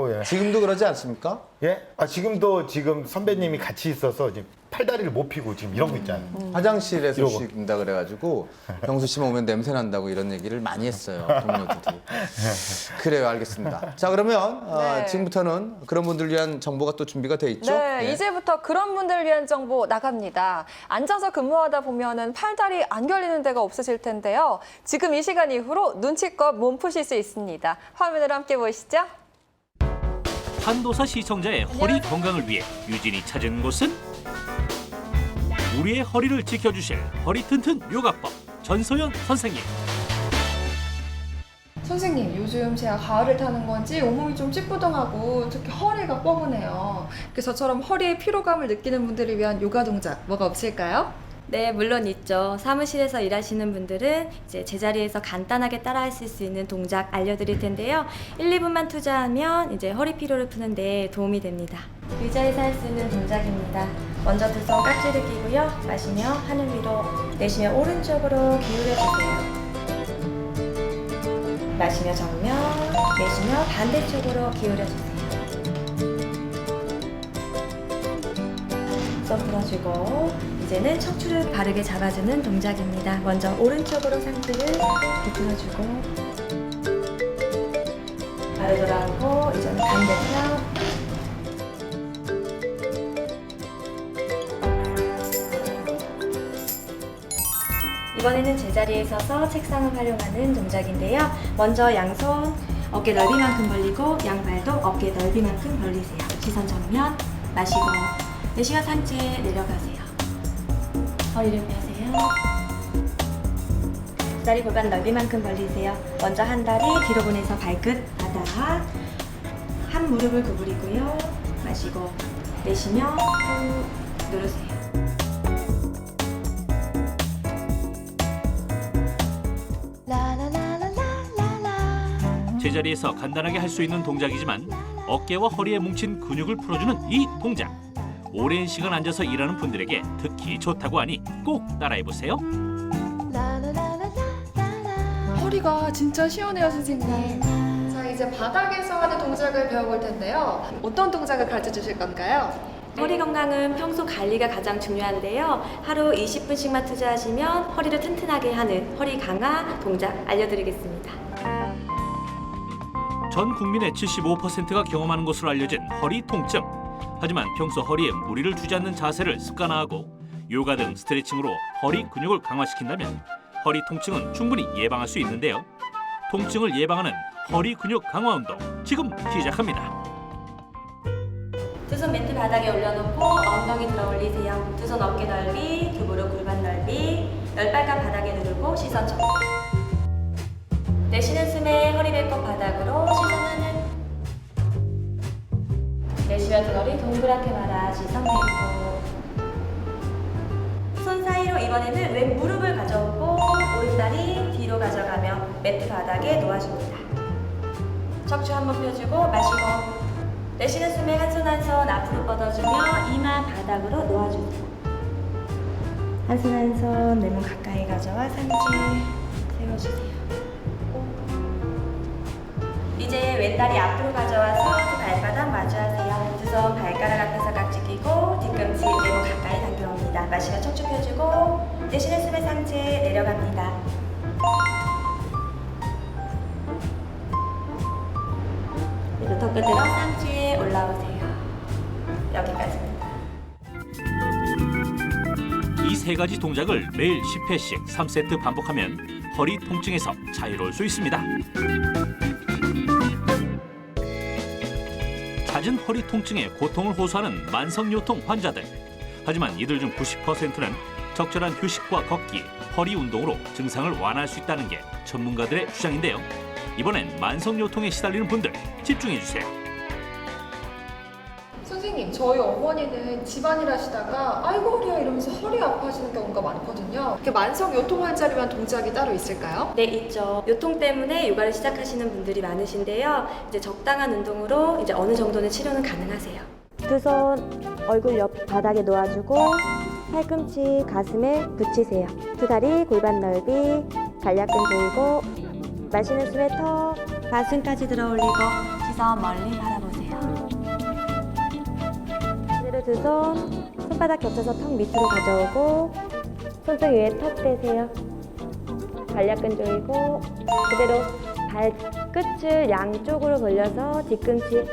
예. 지금도 그러지 않습니까? 예? 지금 선배님이 같이 있어서 지금 팔다리를 못 펴고 지금 이러고 있잖아요. 화장실에서 이러고. 쉰다 그래가지고 병수 씨만 오면 냄새 난다고 이런 얘기를 많이 했어요, 동료들이. 그래요, 알겠습니다. 자, 그러면 네. 지금부터는 그런 분들 위한 정보가 또 준비가 돼 있죠? 네, 이제부터 그런 분들을 위한 정보 나갑니다. 앉아서 근무하다 보면은 팔다리 안 결리는 데가 없으실 텐데요. 지금 이 시간 이후로 눈치껏 몸 푸실 수 있습니다. 화면으로 함께 보시죠. 판도사 시청자의 허리 건강을 위해 유진이 찾은 곳은 우리의 허리를 지켜주실 허리 튼튼 요가법 전소연 선생님. 선생님, 요즘 제가 가을을 타는 건지 온몸이 좀 찌뿌둥하고 특히 허리가 뻐근해요. 그래서 저처럼 허리에 피로감을 느끼는 분들을 위한 요가 동작 뭐가 없을까요? 네, 물론 있죠. 사무실에서 일하시는 분들은 이제 제자리에서 간단하게 따라하실 수 있는 동작 알려드릴 텐데요. 1, 2분만 투자하면 이제 허리 피로를 푸는 데 도움이 됩니다. 의자에서 할 수 있는 동작입니다. 먼저 두 손 깍지를 끼고요. 마시며 하늘 위로, 내쉬며 오른쪽으로 기울여주세요. 마시며 정면, 내쉬며 반대쪽으로 기울여주세요. 손 풀어주고 이제는 척추를 바르게 잡아주는 동작입니다. 먼저 오른쪽으로 상체를 비틀어주고 바로 돌아오고 이제는 반대편 이번에는 제자리에 서서 책상을 활용하는 동작인데요. 먼저 양손 어깨 넓이만큼 벌리고 양발도 어깨 넓이만큼 벌리세요. 시선 정면 마시고 내쉬어 상체 내려가세요. 허리를 펴세요. 다리 골반 넓이만큼 벌리세요. 먼저 한 다리 뒤로 보내서 발끝 바닥. 한 무릎을 구부리고요. 마시고 내쉬며 후 누르세요. 제자리에서 간단하게 할 수 있는 동작이지만 어깨와 허리에 뭉친 근육을 풀어주는 이 동작. 오랜 시간 앉아서 일하는 분들에게 특히 좋다고 하니 꼭 따라해보세요. 허리가 진짜 시원해요, 선생님. 자, 이제 바닥에서 하는 동작을 배워볼 텐데요. 어떤 동작을 가르쳐 주실 건가요? 허리 건강은 평소 관리가 가장 중요한데요. 하루 20분씩만 투자하시면 허리를 튼튼하게 하는 허리 강화 동작 알려드리겠습니다. 전 국민의 75%가 경험하는 것으로 알려진 허리 통증. 하지만 평소 허리에 무리를 주지 않는 자세를 습관화하고 요가 등 스트레칭으로 허리 근육을 강화시킨다면 허리 통증은 충분히 예방할 수 있는데요. 통증을 예방하는 허리 근육 강화 운동 지금 시작합니다. 두 손 매트 바닥에 올려놓고 엉덩이 들어 올리세요. 두 손 어깨 넓이, 두 무릎 골반 넓이, 열 발칸 바닥에 누르고 시선 정면. 내쉬는 숨에 허리 배꼽 바닥으로 시선하는. 내쉬며 등허리 동그랗게 말아 시선 내고. 손 사이로 이번에는 왼 무릎을 가져오고 오른다리 뒤로 가져가며 매트 바닥에 놓아줍니다. 척추 한번 펴주고 마시고. 내쉬는 숨에 한 손 한 손 앞으로 뻗어주며 이마 바닥으로 놓아주세요. 한 손 한 손 내 몸 가까이 가져와 상체 세워주세요. 이제 왼다리 앞으로 가져와서 두 발바닥 마주하세요. 두 손 발가락 앞에서 깍지 끼고 뒤꿈치 내 몸 가까이 당겨옵니다. 마시며 척추 펴주고 내쉬는 숨에 상체 내려갑니다. 그리고 턱 끝으로 상체에 올라오세요. 여기까지입니다. 이 세 가지 동작을 매일 10회씩 3세트 반복하면 허리 통증에서 자유로울 수 있습니다. 잦은 허리 통증에 고통을 호소하는 만성요통 환자들. 하지만 이들 중 90%는 적절한 휴식과 걷기, 허리 운동으로 증상을 완화할 수 있다는 게 전문가들의 주장인데요. 이번엔 만성요통에 시달리는 분들 집중해 주세요. 선생님, 저희 어머니는 집안일 하시다가 아이고 허리야 이러면서 허리 아파하시는 경우가 많거든요. 이렇게 만성 요통 환자를 위한 동작이 따로 있을까요? 네, 있죠. 요통 때문에 요가를 시작하시는 분들이 많으신데요. 이제 적당한 운동으로 이제 어느 정도는 치료는 가능하세요. 두 손 얼굴 옆 바닥에 놓아주고 팔꿈치 가슴에 붙이세요. 두 다리 골반 넓이, 관략근 조이고 마시는 숨에 턱 가슴까지 들어 올리고 시선 멀리 바라보세요. 그대로 두 손 손바닥 겹쳐서 턱 밑으로 가져오고 손등 위에 턱 대세요. 관략근 조이고 그대로 발끝을 양쪽으로 벌려서 뒤꿈치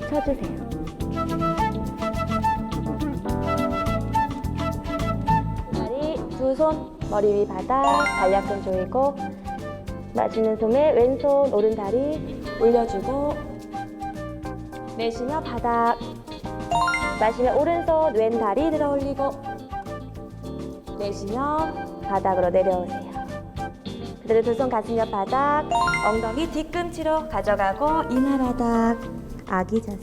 쳐주세요. 다리 두 손 머리 위 바닥 관략근 조이고 마시는 숨에 왼손 오른 다리 올려주고 내쉬며 바닥 마시며 오른손 왼 다리 들어 올리고 내쉬며 바닥으로 내려오세요. 그대로 두 손 가슴 옆 바닥 엉덩이 뒤꿈치로 가져가고 이마 바닥 아기 자세.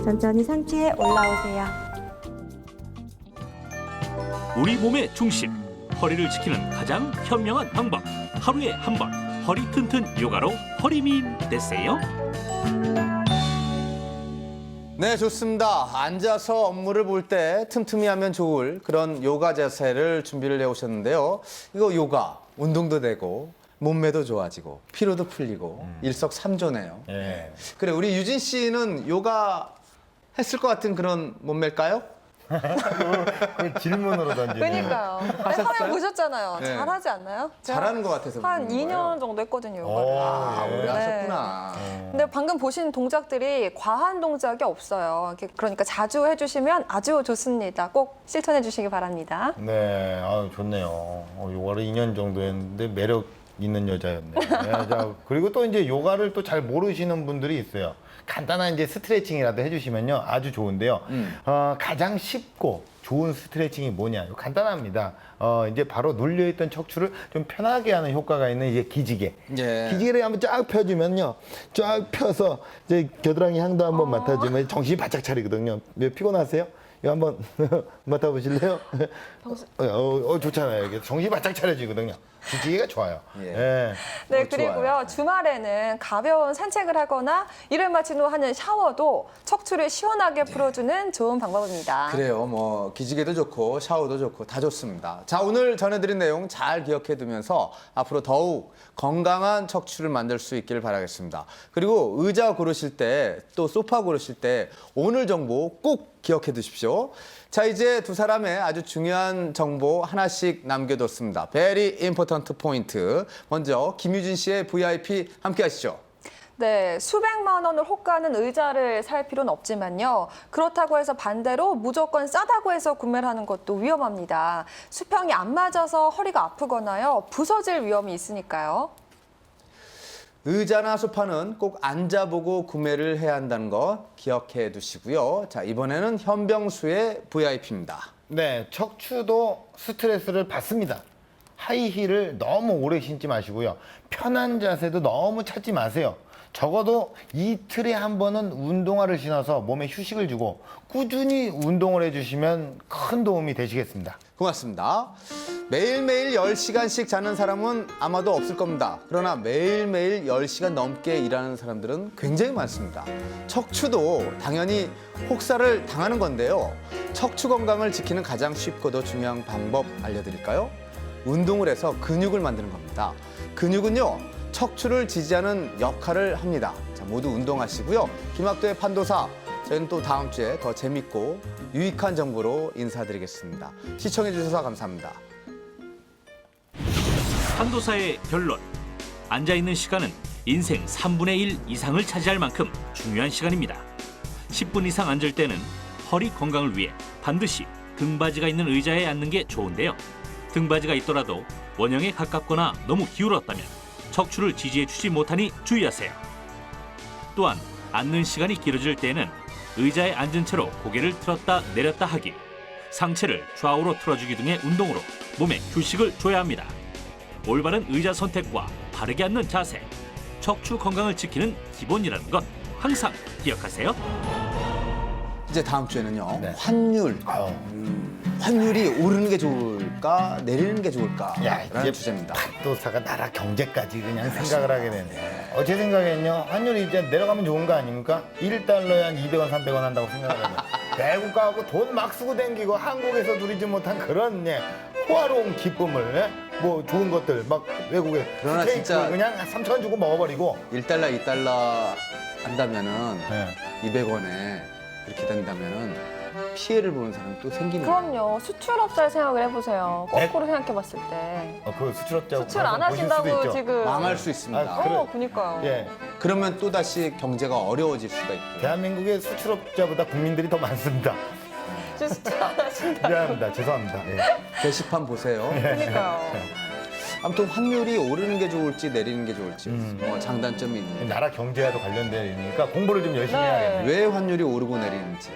천천히 상체에 올라오세요. 우리 몸의 중심, 허리를 지키는 가장 현명한 방법. 하루에 한 번 허리 튼튼 요가로 허리민 되세요. 네, 좋습니다. 앉아서 업무를 볼 때 틈틈이 하면 좋을 그런 요가 자세를 준비를 해오셨는데요. 이거 요가, 운동도 되고 몸매도 좋아지고 피로도 풀리고 일석삼조네요. 예. 그래, 우리 유진 씨는 요가 했을 것 같은 그런 몸매일까요? 그걸 질문으로 던지네요. 그러니까요. 화면 보셨잖아요. 네. 잘하지 않나요? 제가 잘하는 것 같아서 한 묻는 2년 거예요. 정도 했거든요, 요가를. 아, 오래 네. 하셨구나. 근데 방금 보신 동작들이 과한 동작이 없어요. 그러니까 자주 해주시면 아주 좋습니다. 꼭 실천해 주시기 바랍니다. 네, 아유, 좋네요. 요가를 2년 정도 했는데 매력 있는 여자였네요. 네, 자, 그리고 또 이제 요가를 또 잘 모르시는 분들이 있어요. 간단한 이제 스트레칭이라도 해주시면요 아주 좋은데요. 가장 쉽고 좋은 스트레칭이 뭐냐? 간단합니다. 이제 바로 눌려있던 척추를 좀 편하게 하는 효과가 있는 이제 기지개. 예. 기지개를 한번 쫙 펴주면요, 쫙 펴서 이제 겨드랑이 향도 한번 맡아주면 정신이 바짝 차리거든요. 왜 피곤하세요? 이거 한번 맡아보실래요? 좋잖아요. 이게 정신이 바짝 차려지거든요. 기지개가 좋아요. 예. 네, 그리고요. 주말에는 가벼운 산책을 하거나 일을 마친 후 하는 샤워도 척추를 시원하게 풀어주는 좋은 방법입니다. 그래요. 뭐 기지개도 좋고 샤워도 좋고 다 좋습니다. 자, 오늘 전해드린 내용 잘 기억해 두면서 앞으로 더욱 건강한 척추를 만들 수 있기를 바라겠습니다. 그리고 의자 고르실 때 또 소파 고르실 때 오늘 정보 꼭 기억해 두십시오. 자, 이제 두 사람의 아주 중요한 정보 하나씩 남겨뒀습니다. Very important point. 먼저 김유진 씨의 VIP 함께 하시죠. 네, 수백만 원을 호가하는 의자를 살 필요는 없지만요. 그렇다고 해서 반대로 무조건 싸다고 해서 구매를 하는 것도 위험합니다. 수평이 안 맞아서 허리가 아프거나요. 부서질 위험이 있으니까요. 의자나 소파는 꼭 앉아보고 구매를 해야 한다는 거 기억해 두시고요. 자, 이번에는 현병수의 VIP입니다. 네, 척추도 스트레스를 받습니다. 하이힐을 너무 오래 신지 마시고요. 편한 자세도 너무 찾지 마세요. 적어도 이틀에 한 번은 운동화를 신어서 몸에 휴식을 주고 꾸준히 운동을 해주시면 큰 도움이 되시겠습니다. 고맙습니다. 매일매일 10시간씩 자는 사람은 아마도 없을 겁니다. 그러나 매일매일 10시간 넘게 일하는 사람들은 굉장히 많습니다. 척추도 당연히 혹사를 당하는 건데요. 척추 건강을 지키는 가장 쉽고도 중요한 방법 알려드릴까요? 운동을 해서 근육을 만드는 겁니다. 근육은요, 척추를 지지하는 역할을 합니다. 자, 모두 운동하시고요. 김학도의 판도사, 저희는 또 다음 주에 더 재밌고 유익한 정보로 인사드리겠습니다. 시청해 주셔서 감사합니다. 판도사의 결론. 앉아있는 시간은 인생 3분의 1 이상을 차지할 만큼 중요한 시간입니다. 10분 이상 앉을 때는 허리 건강을 위해 반드시 등받이가 있는 의자에 앉는 게 좋은데요. 등받이가 있더라도 원형에 가깝거나 너무 기울었다면 척추를 지지해 주지 못하니 주의하세요. 또한 앉는 시간이 길어질 때에는 의자에 앉은 채로 고개를 틀었다 내렸다 하기, 상체를 좌우로 틀어주기 등의 운동으로 몸에 휴식을 줘야 합니다. 올바른 의자 선택과 바르게 앉는 자세, 척추 건강을 지키는 기본이라는 것 항상 기억하세요. 이제 다음 주에는요. 네. 환율. 환율이 오르는 게 좋을까 내리는 게 좋을까 라는 주제입니다. 판도사가 나라 경제까지 그냥 생각을 하게 되네. 제 생각에는요. 환율이 이제 내려가면 좋은 거 아닙니까? 1달러에 한 200원, 300원 한다고 생각하면 외국 가고 돈 막 쓰고 댕기고 한국에서 누리지 못한 그런 호화로운 기쁨을 뭐 좋은 것들 막 외국에 그러나 스테이크 진짜 그냥 3,000원 주고 먹어버리고 1달러, 2달러 한다면은 200원에 그렇게 된다면은 피해를 보는 사람이 또 생기는 거예요. 그럼요. 수출업자의 생각을 해보세요. 거꾸로 생각해봤을 때. 그 수출업자 수출 안 하신다고 지금. 망할 수 있습니다. 그니까요. 예. 그러면 또다시 경제가 어려워질 수가 있고요. 대한민국의 수출업자보다 국민들이 더 많습니다. 수출 안 하신다. 미안합니다. 죄송합니다. 예. 게시판 보세요. 그러니까요. 아무튼 환율이 오르는 게 좋을지 내리는 게 좋을지 뭐 장단점이 있는데 나라 경제와도 관련되니까 공부를 좀 열심히 해야겠네요. 왜 환율이 오르고 내리는지